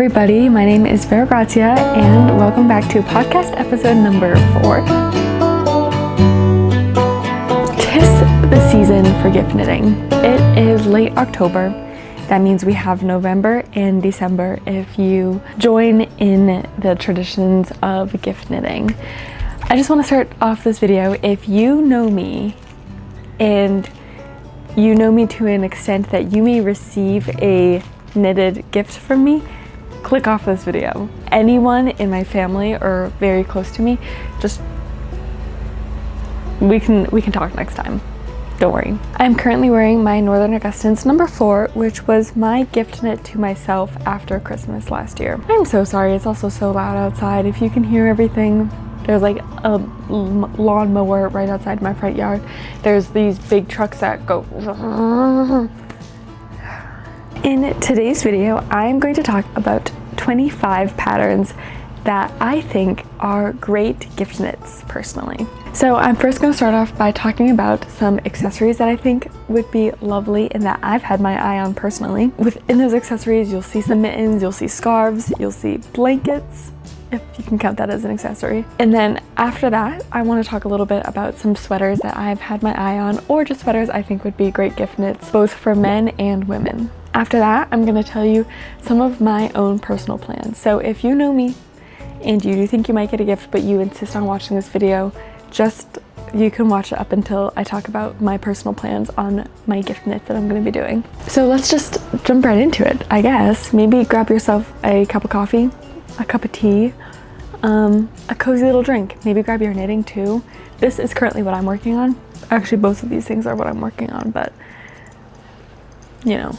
Everybody, my name is Vera Grazia and welcome back to podcast episode number 4. Tis the season for gift knitting. It is late October. That means we have November and December if you join in the traditions of gift knitting. I just want to start off this video. If you know me and you know me to an extent that you may receive a knitted gift from me, click off this video. Anyone in my family or very close to me, just we can talk next time. Don't worry. I'm currently wearing my Northern Augustans number 4, which was my gift knit to myself after Christmas last year. I'm so sorry, it's also so loud outside. If you can hear everything, there's like a lawn mower right outside my front yard. There's these big trucks that go. In today's video, I'm going to talk about 25 patterns that I think are great gift knits personally. So I'm first going to start off by talking about some accessories that I think would be lovely and that I've had my eye on personally. Within those accessories, you'll see some mittens, you'll see scarves, you'll see blankets, if you can count that as an accessory. And then after that, I want to talk a little bit about some sweaters that I've had my eye on, or just sweaters I think would be great gift knits, both for men and women. After that, I'm going to tell you some of my own personal plans. So if you know me and you do think you might get a gift, but you insist on watching this video, you can watch it up until I talk about my personal plans on my gift knits that I'm going to be doing. So let's just jump right into it, I guess. Maybe grab yourself a cup of coffee, a cup of tea, a cozy little drink. Maybe grab your knitting too. This is currently what I'm working on. Actually, both of these things are what I'm working on, but you know.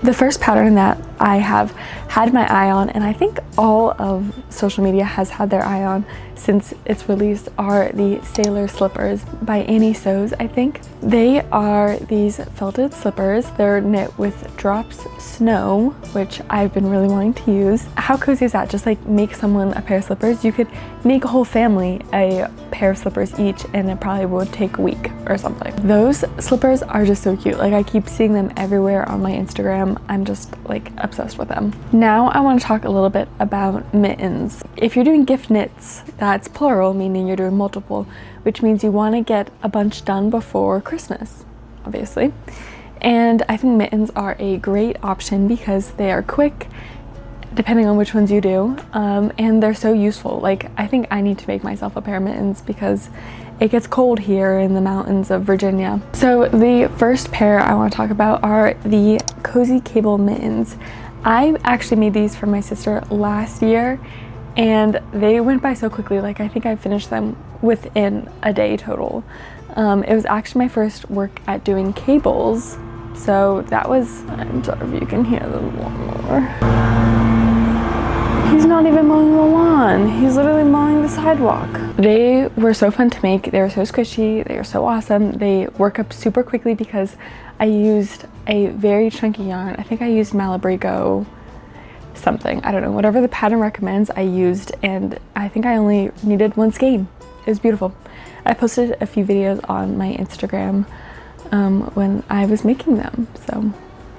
The first pattern that I have had my eye on, and I think all of social media has had their eye on since its release, are the Sailor Slippers by Annie Sews, I think. They are these felted slippers. They're knit with drops snow, which I've been really wanting to use. How cozy is that? Just like make someone a pair of slippers. You could make a whole family a pair of slippers each, and it probably would take a week or something. Those slippers are just so cute. Like, I keep seeing them everywhere on my Instagram. I'm just like obsessed with them. Now I want to talk a little bit about mittens. If you're doing gift knits, that's plural, meaning you're doing multiple, which means you want to get a bunch done before Christmas, obviously. And I think mittens are a great option because they are quick, depending on which ones you do, and they're so useful. Like, I think I need to make myself a pair of mittens because it gets cold here in the mountains of Virginia. So the first pair I want to talk about are the Cozy Cable mittens. I actually made these for my sister last year and they went by so quickly. Like, I think I finished them within a day total. It was actually my first work at doing cables, so that was, I'm sorry if you can hear the lawnmower. He's not even mowing the lawn. He's literally mowing the sidewalk. They were so fun to make. They were so squishy. They are so awesome. They work up super quickly because I used a very chunky yarn. I think I used Malabrigo something. I don't know. Whatever the pattern recommends, I used, and I think I only needed one skein. It was beautiful. I posted a few videos on my Instagram when I was making them, so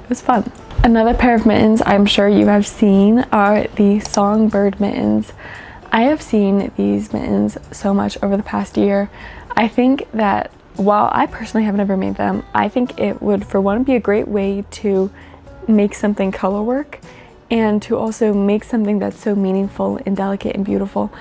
it was fun. Another pair of mittens I'm sure you have seen are the Songbird mittens. I have seen these mittens so much over the past year. I think that while I personally have never made them, I think it would, for one, be a great way to make something color work and to also make something that's so meaningful and delicate and beautiful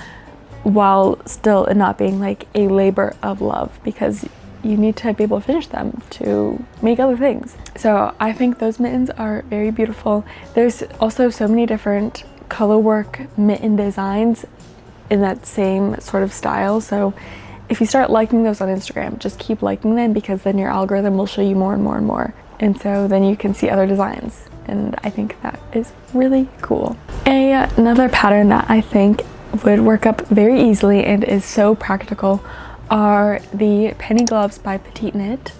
while still not being like a labor of love, because you need to be able to finish them to make other things. So I think those mittens are very beautiful. There's also so many different color work mitten designs in that same sort of style. So if you start liking those on Instagram, just keep liking them, because then your algorithm will show you more and more and more. And so then you can see other designs. And I think that is really cool. Another pattern that I think would work up very easily and is so practical are the penny gloves by Petite Knit.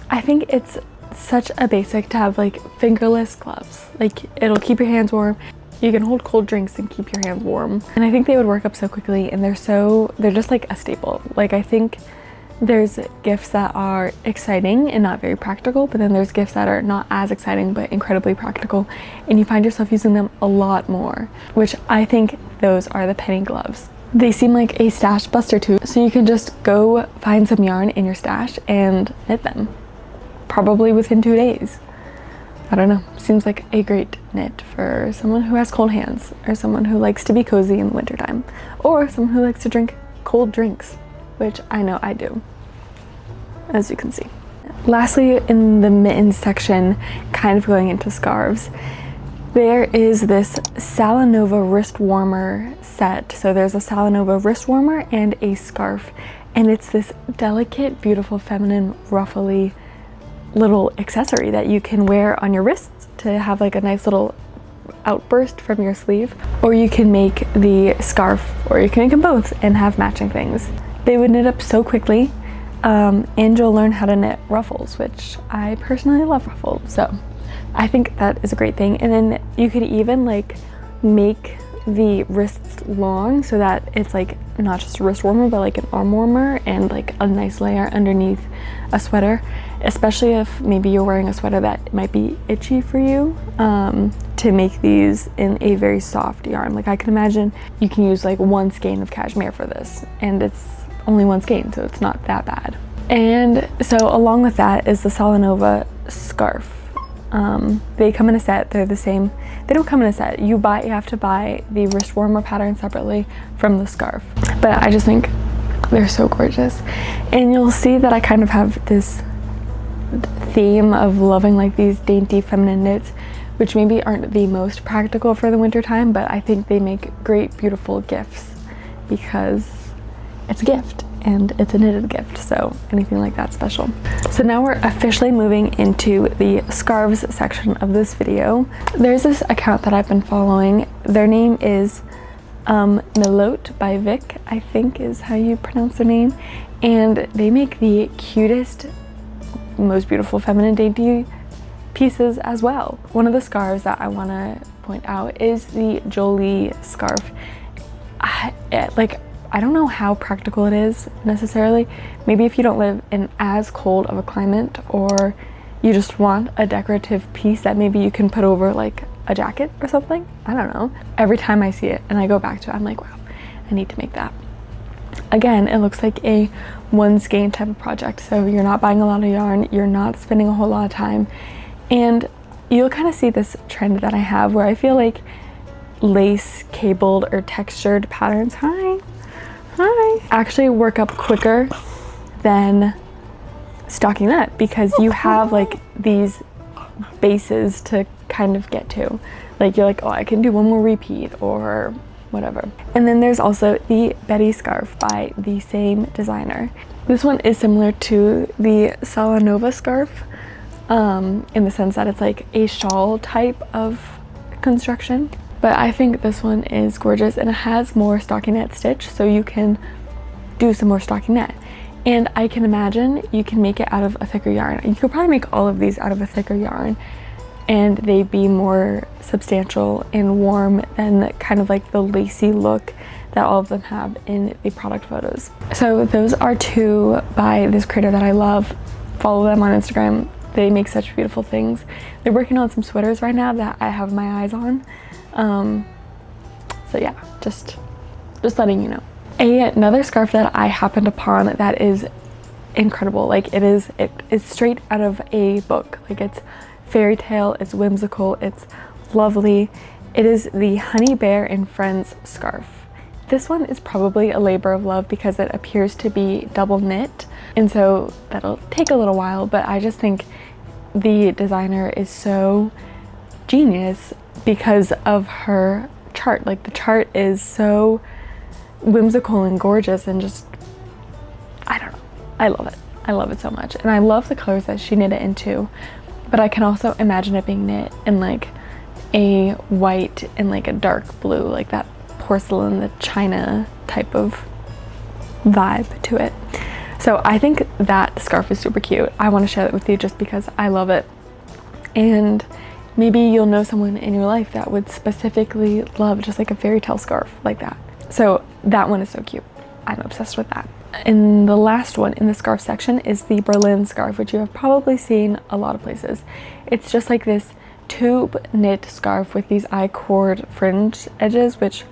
I think it's such a basic to have like fingerless gloves. Like, it'll keep your hands warm. You can hold cold drinks and keep your hands warm. And I think they would work up so quickly, and they're just like a staple. Like, I think There's gifts that are exciting and not very practical, but then there's gifts that are not as exciting but incredibly practical, and you find yourself using them a lot more, which I think those are the penny gloves. They seem like a stash buster too, so you can just go find some yarn in your stash and knit them, probably within 2 days. I don't know, seems like a great knit for someone who has cold hands, or someone who likes to be cozy in the wintertime, or someone who likes to drink cold drinks, which I know I do, as you can see. Lastly, in the mittens section, kind of going into scarves, there is this Salanova wrist warmer set. So there's a Salanova wrist warmer and a scarf, and it's this delicate, beautiful, feminine, ruffly little accessory that you can wear on your wrists to have like a nice little outburst from your sleeve, or you can make the scarf, or you can make them both and have matching things. They would knit up so quickly, and you'll learn how to knit ruffles, which I personally love ruffles, so I think that is a great thing. And then you could even like make the wrists long so that it's like not just a wrist warmer but like an arm warmer and like a nice layer underneath a sweater, especially if maybe you're wearing a sweater that might be itchy for you, to make these in a very soft yarn. Like I can imagine you can use like 1 skein of cashmere for this, and it's only 1 skein, so it's not that bad. And so along with that is the Salanova scarf. They come in a set. They're the same. They don't come in a set. You have to buy the wrist warmer pattern separately from the scarf. But I just think they're so gorgeous. And you'll see that I kind of have this theme of loving like these dainty feminine knits, which maybe aren't the most practical for the winter time, but I think they make great, beautiful gifts because it's a gift. And it's a knitted gift, so anything like that special. So now we're officially moving into the scarves section of this video. There's this account that I've been following. Their name is Milote by Vic, I think is how you pronounce their name, and they make the cutest, most beautiful feminine dainty pieces as well. One of the scarves that I want to point out is the Jolie scarf. I don't know how practical it is necessarily. Maybe if you don't live in as cold of a climate, or you just want a decorative piece that maybe you can put over like a jacket or something. I don't know. Every time I see it and I go back to it, I'm like, wow, I need to make that. Again, it looks like a 1 skein type of project. So you're not buying a lot of yarn, you're not spending a whole lot of time. And you'll kind of see this trend that I have where I feel like lace, cabled, or textured patterns, actually work up quicker than stocking knit, because you have like these bases to kind of get to. Like you're like, oh, I can do 1 more repeat or whatever. And then there's also the Betty scarf by the same designer. This one is similar to the Salanova scarf in the sense that it's like a shawl type of construction. But I think this one is gorgeous, and it has more stockinette stitch, so you can do some more stockinette. And I can imagine you can make it out of a thicker yarn. You could probably make all of these out of a thicker yarn, and they'd be more substantial and warm than kind of like the lacy look that all of them have in the product photos. So those are 2 by this creator that I love. Follow them on Instagram. They make such beautiful things. They're working on some sweaters right now that I have my eyes on. So yeah, just letting you know. Another scarf that I happened upon that is incredible. Like it is straight out of a book. Like it's fairy tale, it's whimsical, it's lovely. It is the Honey Bear and Friends scarf. This one is probably a labor of love because it appears to be double knit, and so that'll take a little while, but I just think the designer is so genius because of her chart. Like the chart is so whimsical and gorgeous, and just, I don't know, I love it. I love it so much, and I love the colors that she knit it into, but I can also imagine it being knit in like a white and like a dark blue, like that porcelain, the china type of vibe to it. So I think that scarf is super cute. I want to share it with you just because I love it, and maybe you'll know someone in your life that would specifically love just like a fairy tale scarf like that. So that one is so cute. I'm obsessed with that. And the last one in the scarf section is the Berlin scarf, which you have probably seen a lot of places. It's just like this tube knit scarf with these I-cord fringe edges, which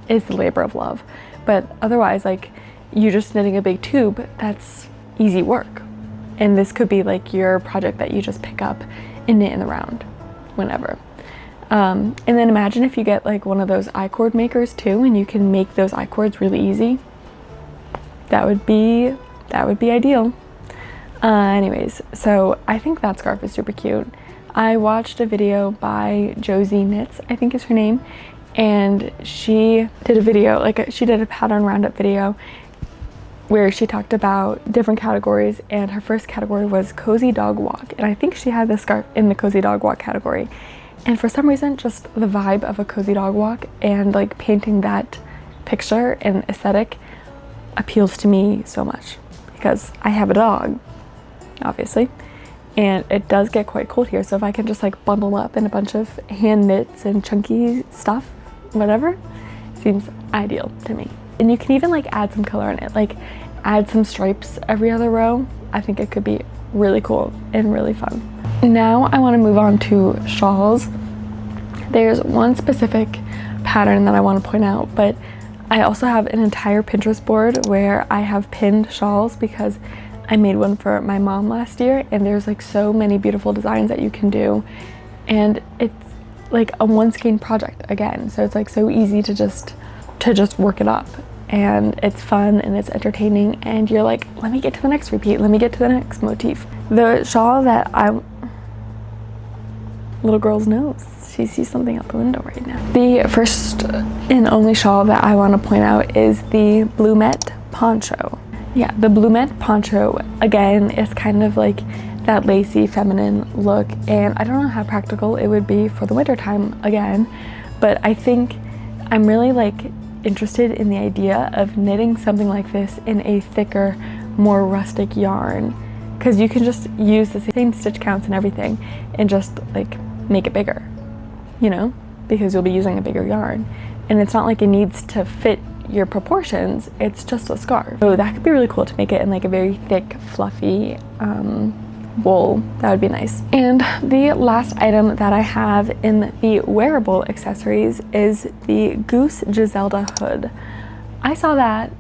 is the labor of love. But otherwise, like, you just knitting a big tube, that's easy work. And this could be like your project that you just pick up and knit in the round whenever. And then imagine if you get like one of those I-cord makers too, and you can make those I-cords really easy. That would be ideal. Anyways, so I think that scarf is super cute. I watched a video by Josie Knits, I think is her name, and she did a video, like she did a pattern roundup video where she talked about different categories, and her first category was cozy dog walk, and I think she had this scarf in the cozy dog walk category. And for some reason, just the vibe of a cozy dog walk and like painting that picture and aesthetic appeals to me so much because I have a dog, obviously, and it does get quite cold here. So if I can just like bundle up in a bunch of hand knits and chunky stuff, whatever, seems ideal to me. And you can even like add some color in it, like add some stripes every other row. I think it could be really cool and really fun. Now I want to move on to shawls. There's one specific pattern that I want to point out, but I also have an entire Pinterest board where I have pinned shawls because I made one for my mom last year, and there's like so many beautiful designs that you can do, and it's like a one skein project again, so it's like so easy to just work it up, and it's fun and it's entertaining, and you're like, let me get to the next repeat, let me get to the next motif. The shawl that little girl's nose, she sees something out the window right now. The first and only shawl that I want to point out is the Blumette poncho. Yeah, the Blumette poncho, again, is kind of like that lacy feminine look, and I don't know how practical it would be for the winter time again, but I think I'm really like interested in the idea of knitting something like this in a thicker, more rustic yarn, because you can just use the same stitch counts and everything and just like make it bigger, you know, because you'll be using a bigger yarn, and it's not like it needs to fit your proportions, it's just a scarf. So that could be really cool to make it in like a very thick, fluffy wool. That would be nice. And the last item that I have in the wearable accessories is the Goose Giselda hood. I saw that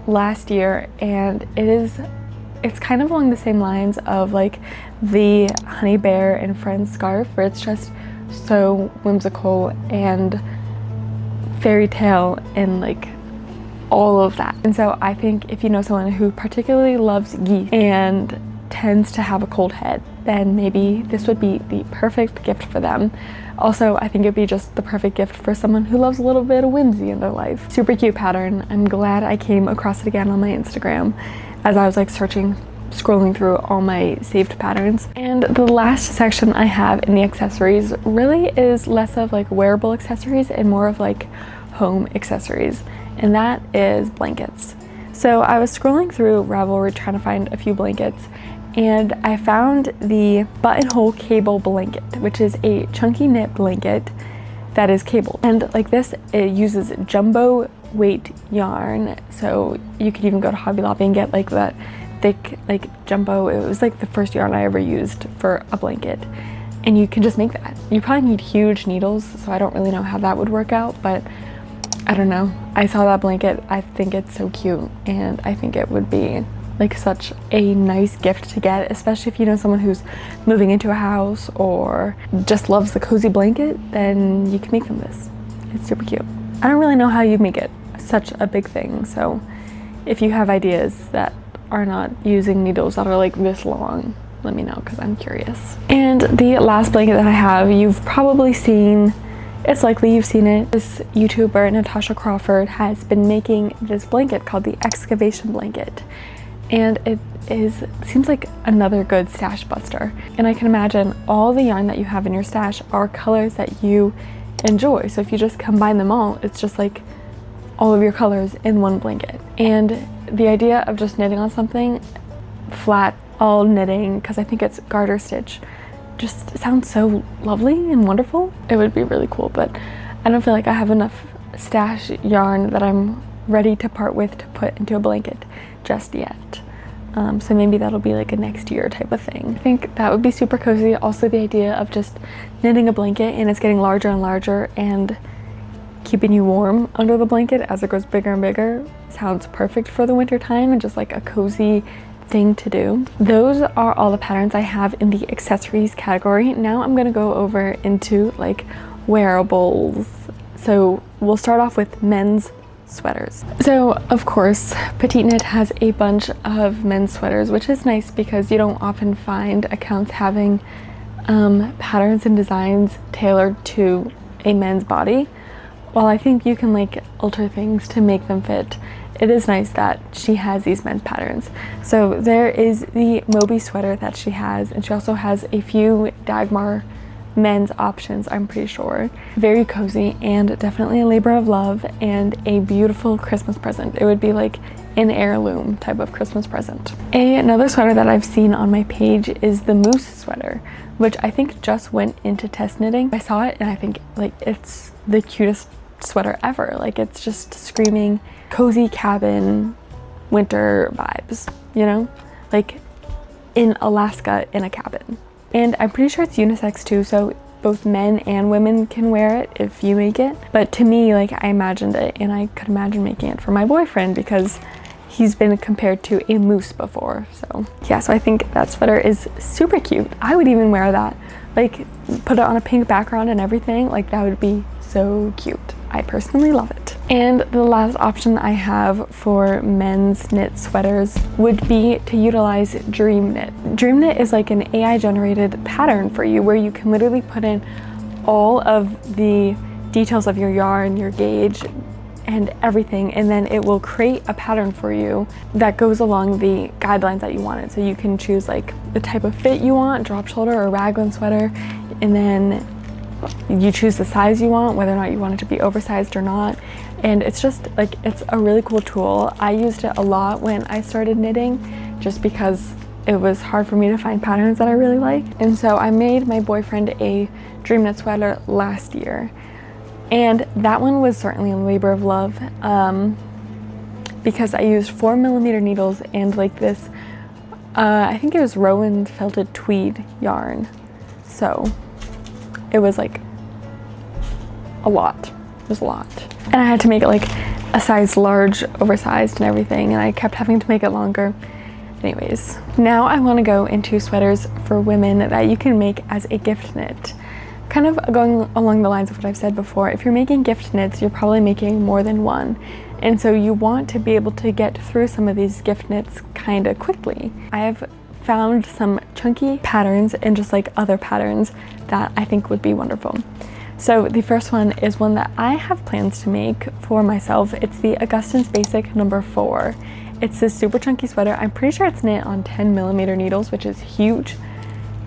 last year, and it's kind of along the same lines of like the Honey Bear and Friends scarf, where it's just so whimsical and fairy tale and like all of that. And so I think if you know someone who particularly loves geese and tends to have a cold head, then maybe this would be the perfect gift for them. Also, I think it'd be just the perfect gift for someone who loves a little bit of whimsy in their life. Super cute pattern. I'm glad I came across it again on my Instagram as I was like scrolling through all my saved patterns. And the last section I have in the accessories really is less of like wearable accessories and more of like home accessories, and that is blankets. So I was scrolling through Ravelry trying to find a few blankets, and I found the buttonhole cable blanket, which is a chunky knit blanket that is cabled. And like this, it uses jumbo weight yarn, so you could even go to Hobby Lobby and get like that thick like jumbo. It was like the first yarn I ever used for a blanket, and you can just make that. You probably need huge needles, so I don't really know how that would work out, but I don't know. I saw that blanket, I think it's so cute, and I think it would be like such a nice gift to get, especially if you know someone who's moving into a house or just loves the cozy blanket, then you can make them this. It's super cute. I don't really know how you make it such a big thing, so if you have ideas that are not using needles that are like this long, let me know because I'm curious. And the last blanket that I have, you've probably seen. It's likely you've seen it. This YouTuber, Natasha Crawford, has been making this blanket called the excavation blanket. And it seems like another good stash buster. And I can imagine all the yarn that you have in your stash are colors that you enjoy. So if you just combine them all, it's just like all of your colors in one blanket. And the idea of just knitting on something flat, all knitting, because I think it's garter stitch, just sounds so lovely and wonderful. It would be really cool, but I don't feel like I have enough stash yarn that I'm ready to part with to put into a blanket just yet. So maybe that'll be like a next year type of thing. I think that would be super cozy. Also, the idea of just knitting a blanket and it's getting larger and larger and keeping you warm under the blanket as it grows bigger and bigger sounds perfect for the winter time and just like a cozy thing to do. Those are all the patterns I have in the accessories category. Now I'm gonna go over into like wearables. So we'll start off with men's sweaters. So of course, Petite Knit has a bunch of men's sweaters, which is nice because you don't often find accounts having patterns and designs tailored to a men's body. While I think you can like alter things to make them fit, it is nice that she has these men's patterns. So there is the Moby sweater that she has, and she also has a few Dagmar men's options, I'm pretty sure. Very cozy and definitely a labor of love and a beautiful Christmas present. It would be like an heirloom type of Christmas present. Another sweater that I've seen on my page is the Moose sweater, which I think just went into test knitting. I saw it and I think like it's the cutest sweater ever. Like it's just screaming cozy cabin winter vibes, you know, like in Alaska in a cabin. And I'm pretty sure it's unisex too, so both men and women can wear it if you make it. But to me, like I imagined it, and I could imagine making it for my boyfriend because he's been compared to a moose before. So yeah, so I think that sweater is super cute. I would even wear that, like put it on a pink background and everything. Like that would be so cute. I personally love it. And the last option I have for men's knit sweaters would be to utilize Dream Knit. Dream Knit is like an AI generated pattern for you where you can literally put in all of the details of your yarn, your gauge, and everything, and then it will create a pattern for you that goes along the guidelines that you wanted. So you can choose like the type of fit you want, drop shoulder or raglan sweater, and then you choose the size you want, whether or not you want it to be oversized or not. And it's just like, it's a really cool tool. I used it a lot when I started knitting just because it was hard for me to find patterns that I really like. And so I made my boyfriend a Dream Knit sweater last year. And that one was certainly a labor of love because I used 4mm needles and like this, I think it was Rowan felted tweed yarn. So it was like a lot. It was a lot. And I had to make it like a size large, oversized and everything, and I kept having to make it longer. Anyways, now I want to go into sweaters for women that you can make as a gift knit. Kind of going along the lines of what I've said before, if you're making gift knits, you're probably making more than one. And so you want to be able to get through some of these gift knits kind of quickly. I have found some chunky patterns and just like other patterns that I think would be wonderful. So the first one is one that I have plans to make for myself. It's the Augustine's Basic number 4. It's this super chunky sweater. I'm pretty sure it's knit on 10mm needles, which is huge.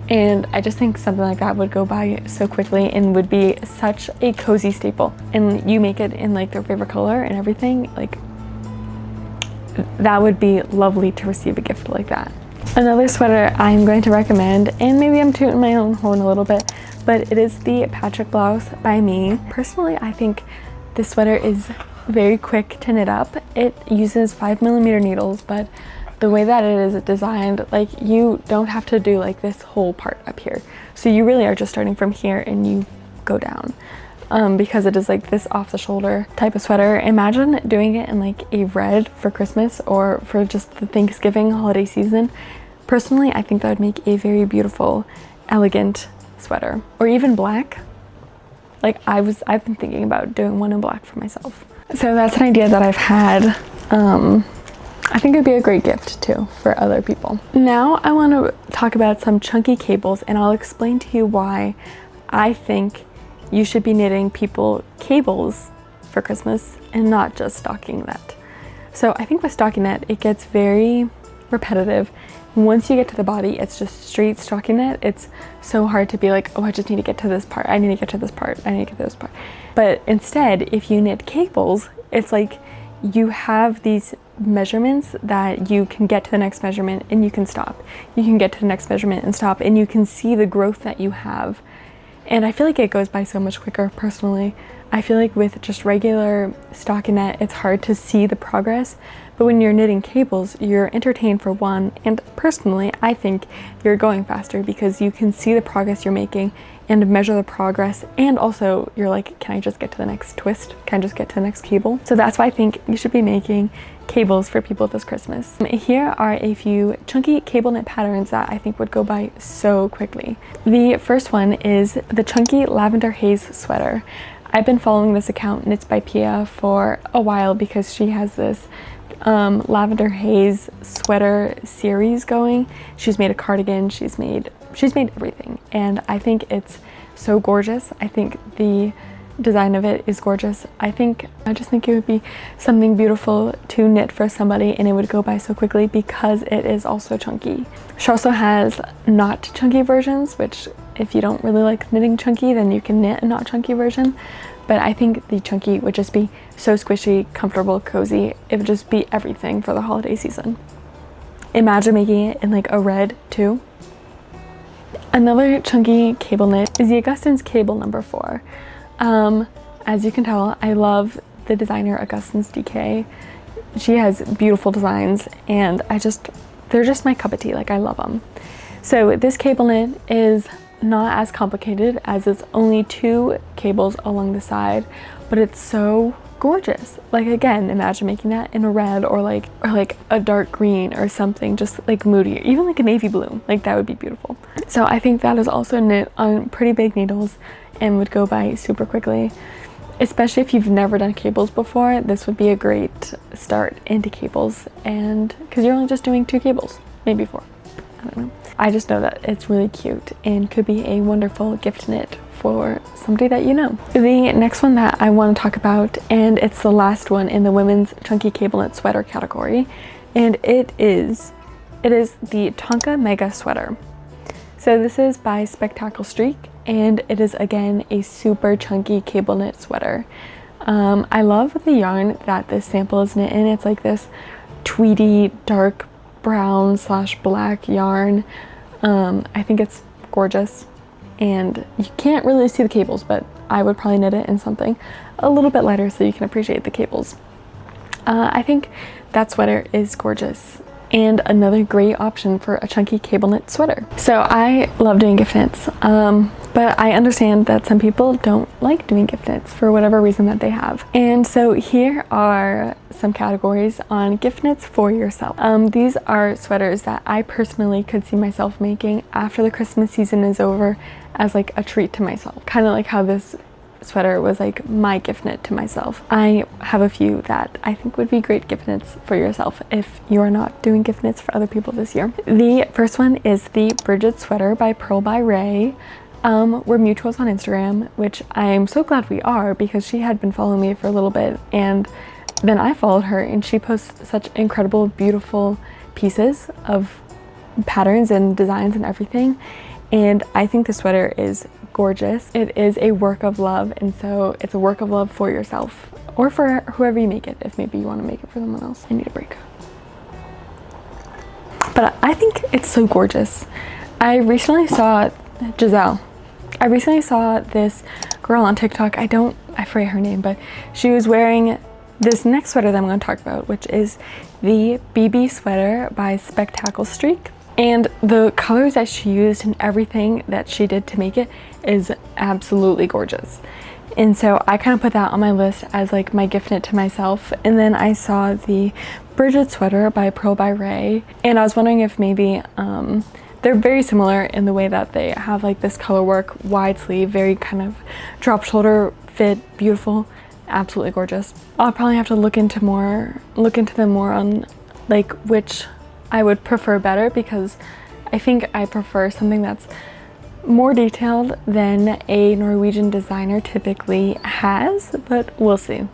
And I just think something like that would go by so quickly and would be such a cozy staple. And you make it in like their favorite color and everything, like that would be lovely to receive a gift like that. Another sweater I'm going to recommend, and maybe I'm tooting my own horn a little bit, but it is the Patrick Blouse by me. Personally, I think this sweater is very quick to knit up. It uses 5mm needles, but the way that it is designed, like you don't have to do like this whole part up here. So you really are just starting from here and you go down. Because it is like this off the shoulder type of sweater. Imagine doing it in like a red for Christmas or for just the Thanksgiving holiday season. Personally, I think that would make a very beautiful, elegant sweater. Or even black. Like I've been thinking about doing one in black for myself. So that's an idea that I've had. I think it'd be a great gift too for other people. Now I want to talk about some chunky cables, and I'll explain to you why I think you should be knitting people cables for Christmas and not just stockinette. So I think with stockinette, it gets very repetitive. Once you get to the body, it's just straight stockinette. It's so hard to be like, oh, I just need to get to this part. I need to get to this part. I need to get to this part. But instead, if you knit cables, it's like you have these measurements that you can get to the next measurement and you can stop. You can get to the next measurement and stop, and you can see the growth that you have. And I feel like it goes by so much quicker personally. I feel like with just regular stockinette, it's hard to see the progress, but when you're knitting cables, you're entertained for one, and personally, I think you're going faster because you can see the progress you're making and measure the progress, and also you're like, can I just get to the next twist? Can I just get to the next cable? So that's why I think you should be making cables for people this Christmas. Here are a few chunky cable knit patterns that I think would go by so quickly. The first one is the chunky lavender haze sweater. I've been following this account, Knits by Pia, for a while because she has this lavender haze sweater series going. She's made a cardigan, she's made everything, and I think it's so gorgeous. I think the design of it is gorgeous. I just think it would be something beautiful to knit for somebody, and it would go by so quickly because it is also chunky. She also has not chunky versions, which if you don't really like knitting chunky, then you can knit a not chunky version. But I think the chunky would just be so squishy, comfortable, cozy. It would just be everything for the holiday season. Imagine making it in like a red too. Another chunky cable knit is the Augustine's Cable number 4. As you can tell, I love the designer Augustine's DK. She has beautiful designs, and they're just my cup of tea. Like, I love them. So this cable knit is not as complicated, as it's only 2 cables along the side, but it's so gorgeous. Like, again, imagine making that in a red or like a dark green or something, just like moody, even like a navy blue. Like, that would be beautiful. So I think that is also knit on pretty big needles and would go by super quickly. Especially if you've never done cables before, this would be a great start into cables, and because you're only just doing 2 cables, maybe 4, I don't know. I just know that it's really cute and could be a wonderful gift knit for somebody that you know. The next one that I want to talk about, and it's the last one in the women's chunky cable knit sweater category, and it is the Tonka Mega Sweater. So this is by Spectacle Streak, and it is again a super chunky cable knit sweater. I love the yarn that this sample is knit in. It's like this tweedy dark brown / black yarn. I think it's gorgeous, and you can't really see the cables, but I would probably knit it in something a little bit lighter so you can appreciate the cables. I think that sweater is gorgeous and another great option for a chunky cable knit sweater. So I love doing gift knits, but I understand that some people don't like doing gift knits for whatever reason that they have. And so here are some categories on gift knits for yourself. These are sweaters that I personally could see myself making after the Christmas season is over as like a treat to myself. Kind of like how this sweater was like my gift knit to myself. I have a few that I think would be great gift knits for yourself if you are not doing gift knits for other people this year. The first one is the Bridget sweater by Pearl by Ray. We're mutuals on Instagram, which I'm so glad we are, because she had been following me for a little bit, and then I followed her, and she posts such incredible, beautiful pieces of patterns and designs and everything. And I think the sweater is gorgeous. It is a work of love, and so it's a work of love for yourself or for whoever you make it, if maybe you want to make it for someone else. I need a break. But I think it's so gorgeous. I recently saw this girl on TikTok. I forget her name, but she was wearing this next sweater that I'm going to talk about, which is the BB sweater by Spectacle Streak. And the colors that she used and everything that she did to make it is absolutely gorgeous. And so I kind of put that on my list as like my gift knit to myself. And then I saw the Bridget sweater by Pearl by Ray, and I was wondering if maybe they're very similar in the way that they have like this color work, wide sleeve, very kind of drop shoulder fit, beautiful, absolutely gorgeous. I'll probably have to look into them more on like which I would prefer better, because I think I prefer something that's more detailed than a Norwegian designer typically has, but we'll see.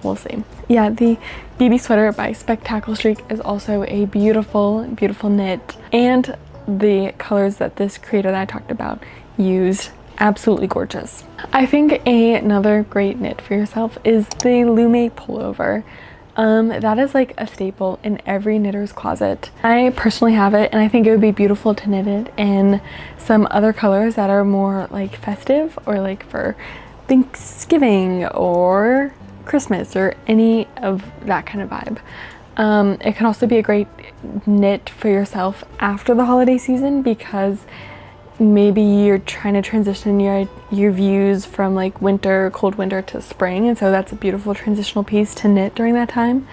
Yeah, the BB sweater by Spectacle Streak is also a beautiful, beautiful knit, and the colors that this creator that I talked about used, absolutely gorgeous. I think another great knit for yourself is the Lume pullover. That is like a staple in every knitter's closet. I personally have it, and I think it would be beautiful to knit it in some other colors that are more like festive, or like for Thanksgiving or Christmas or any of that kind of vibe. It can also be a great knit for yourself after the holiday season, because maybe you're trying to transition your views from like cold winter to spring, and so that's a beautiful transitional piece to knit during that time.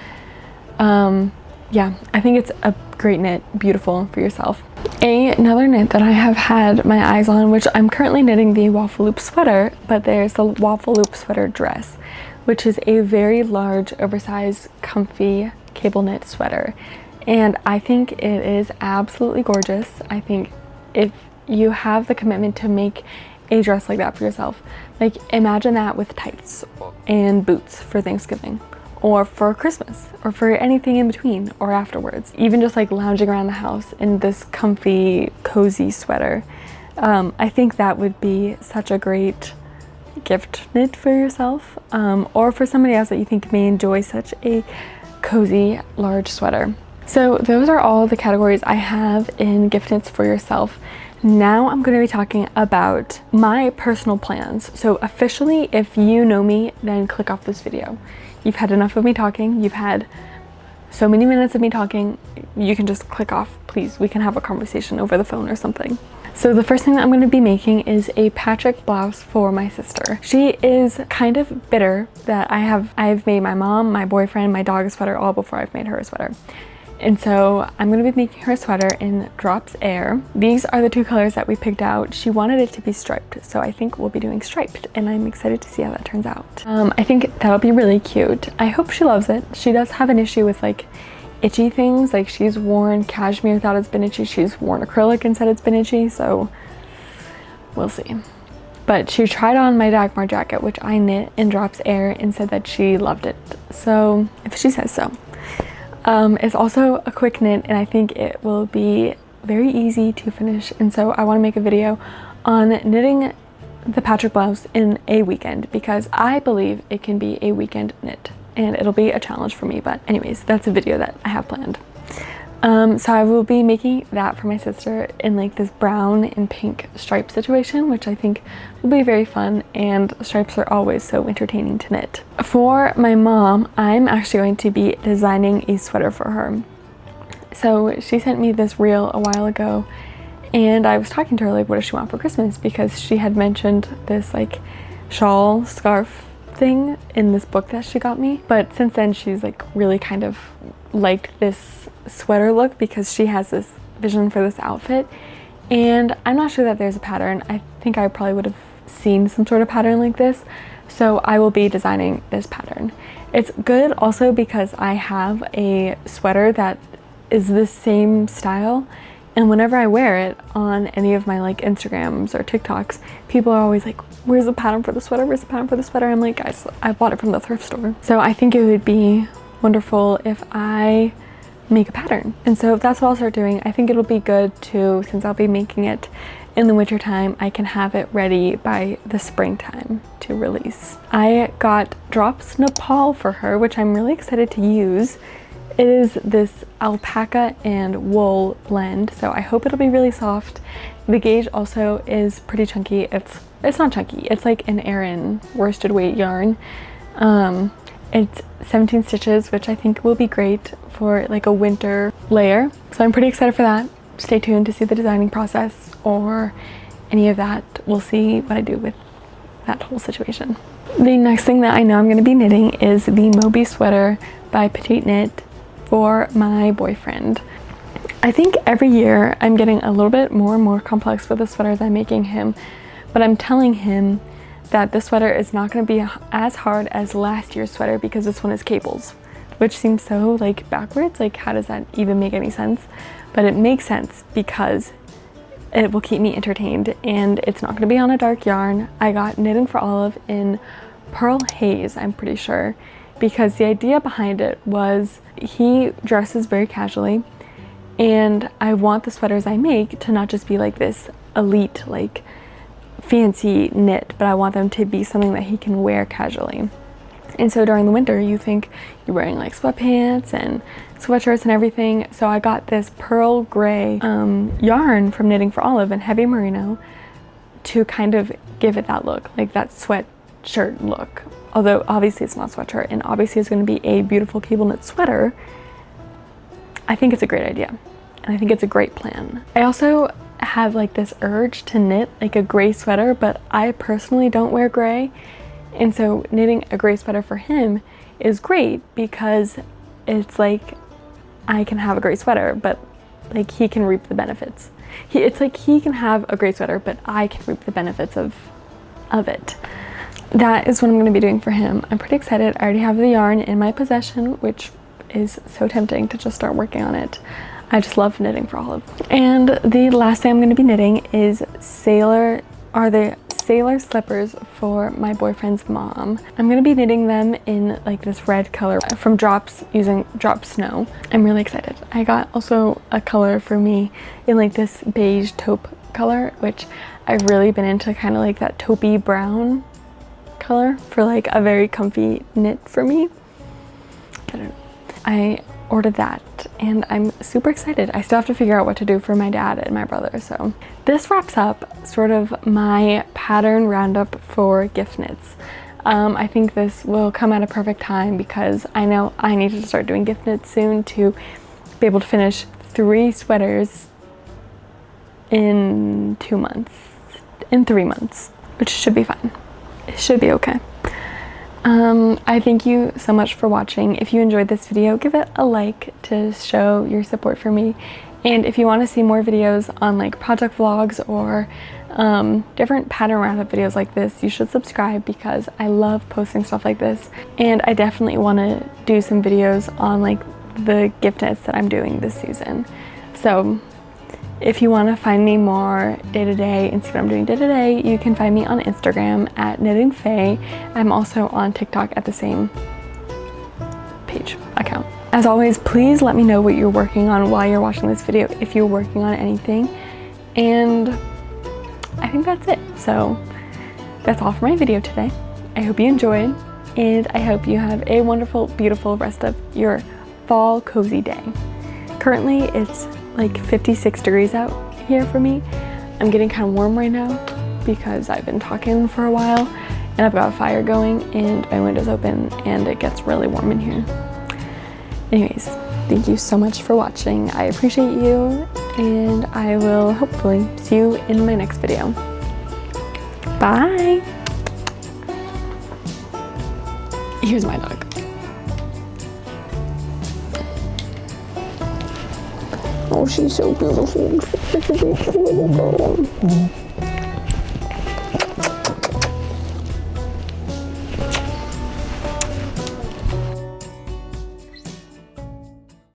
Yeah, I think it's a great knit, beautiful for yourself. Another knit that I have had my eyes on, which I'm currently knitting the waffle loop sweater, but there's the waffle loop sweater dress, which is a very large, oversized, comfy cable knit sweater. And I think it is absolutely gorgeous. I think if you have the commitment to make a dress like that for yourself, like imagine that with tights and boots for Thanksgiving, or for Christmas, or for anything in between or afterwards, even just like lounging around the house in this comfy, cozy sweater. I think that would be such a great gift knit for yourself, or for somebody else that you think may enjoy such a cozy, large sweater. So those are all the categories I have in gift knits for yourself. Now I'm going to be talking about my personal plans. So officially, if you know me, then click off this video. You've had enough of me talking. You've had so many minutes of me talking. You can just click off, please. We can have a conversation over the phone or something. So the first thing that I'm going to be making is a patchwork blouse for my sister. She is kind of bitter that I've made my mom, my boyfriend, my dog a sweater all before I've made her a sweater. And so I'm going to be making her a sweater in Drops Air. These are the two colors that we picked out. She wanted it to be striped, so I think we'll be doing striped, and I'm excited to see how that turns out. I think that'll be really cute. I hope she loves it. She does have an issue with like itchy things. Like she's worn cashmere, thought it's been itchy. She's worn acrylic and said it's been itchy, so we'll see. But she tried on my Dagmar jacket, which I knit in Drops Air, and said that she loved it. So if she says so. It's also a quick knit, and I think it will be very easy to finish, and so I want to make a video on knitting the patchwork blouse in a weekend, because I believe it can be a weekend knit, and it'll be a challenge for me. But anyways, that's a video that I have planned. So I will be making that for my sister in like this brown and pink stripe situation, which I think will be very fun, and stripes are always so entertaining to knit. For my mom, I'm actually going to be designing a sweater for her. So she sent me this reel a while ago, and I was talking to her like, what does she want for Christmas? Because she had mentioned this like shawl scarf thing in this book that she got me. But since then she's like really kind of liked this sweater look, because she has this vision for this outfit, and I'm not sure that there's a pattern. I think I probably would have seen some sort of pattern like this, so I will be designing this pattern. It's good also because I have a sweater that is the same style, and whenever I wear it on any of my like Instagrams or TikToks, people are always like, where's the pattern for the sweater? Where's the pattern for the sweater? I'm like, guys, I bought it from the thrift store. So I think it would be wonderful if I make a pattern. And so if that's what I'll start doing, I think it'll be good to, since I'll be making it in the winter time, I can have it ready by the springtime to release. I got Drops Nepal for her, which I'm really excited to use. It is this alpaca and wool blend, so I hope it'll be really soft. The gauge also is pretty chunky. It's not chunky, it's like an Aran worsted weight yarn. It's 17 stitches, which I think will be great for like a winter layer. So I'm pretty excited for that. Stay tuned to see the designing process or any of that. We'll see what I do with that whole situation. The next thing that I know I'm going to be knitting is the Moby sweater by Petite Knit for my boyfriend. I think every year I'm getting a little bit more and more complex with the sweaters I'm making him, but I'm telling him that this sweater is not going to be as hard as last year's sweater, because this one is cables, which seems so like backwards. Like, how does that even make any sense? But it makes sense because it will keep me entertained, and it's not going to be on a dark yarn. I got Knitting for Olive in Pearl Haze, I'm pretty sure, because the idea behind it was he dresses very casually, and I want the sweaters I make to not just be like this elite, like fancy knit, but I want them to be something that he can wear casually. And so during the winter, you think you're wearing like sweatpants and sweatshirts and everything. So I got this pearl gray yarn from Knitting for Olive and heavy merino to kind of give it that look, like that sweat sweatshirt look. Although obviously it's not sweatshirt and obviously it's going to be a beautiful cable knit sweater, I think it's a great idea. And I think it's a great plan. I also have like this urge to knit like a gray sweater, but I personally don't wear gray. And so knitting a gray sweater for him is great because it's like I can have a gray sweater, but like he can reap the benefits. It's like he can have a gray sweater, but I can reap the benefits of it. That is what I'm going to be doing for him. I'm pretty excited. I already have the yarn in my possession, which is so tempting to just start working on it. I just love knitting for Olive. And the last thing I'm going to be knitting is the sailor slippers for my boyfriend's mom. I'm going to be knitting them in like this red color from Drops, using Drop Snow. I'm really excited. I got also a color for me in like this beige taupe color, which I've really been into, kind of like that taupey brown color for like a very comfy knit for me. I don't know. I ordered that and I'm super excited. I still have to figure out what to do for my dad and my brother. So this wraps up sort of my pattern roundup for gift knits. I think this will come at a perfect time because I know I need to start doing gift knits soon to be able to finish 3 sweaters in 3 months, which should be fine. It should be okay. I thank you so much for watching. If you enjoyed this video, give it a like to show your support for me. And if you want to see more videos on like project vlogs or different pattern roundup videos like this, you should subscribe because I love posting stuff like this. And I definitely want to do some videos on like the gift knits that I'm doing this season. So if you want to find me more day-to-day and see what I'm doing day-to-day, you can find me on Instagram at Knitting Faye. I'm also on TikTok at the same account. As always, please let me know what you're working on while you're watching this video, if you're working on anything. And I think that's it. So that's all for my video today. I hope you enjoyed, and I hope you have a wonderful, beautiful rest of your fall cozy day. Currently, it's like 56 degrees out here for me. I'm getting kind of warm right now because I've been talking for a while and I've got a fire going and my window's open and it gets really warm in here. Anyways, thank you so much for watching. I appreciate you and I will hopefully see you in my next video. Bye! Here's my dog. Oh, she's so beautiful. Such a beautiful little girl.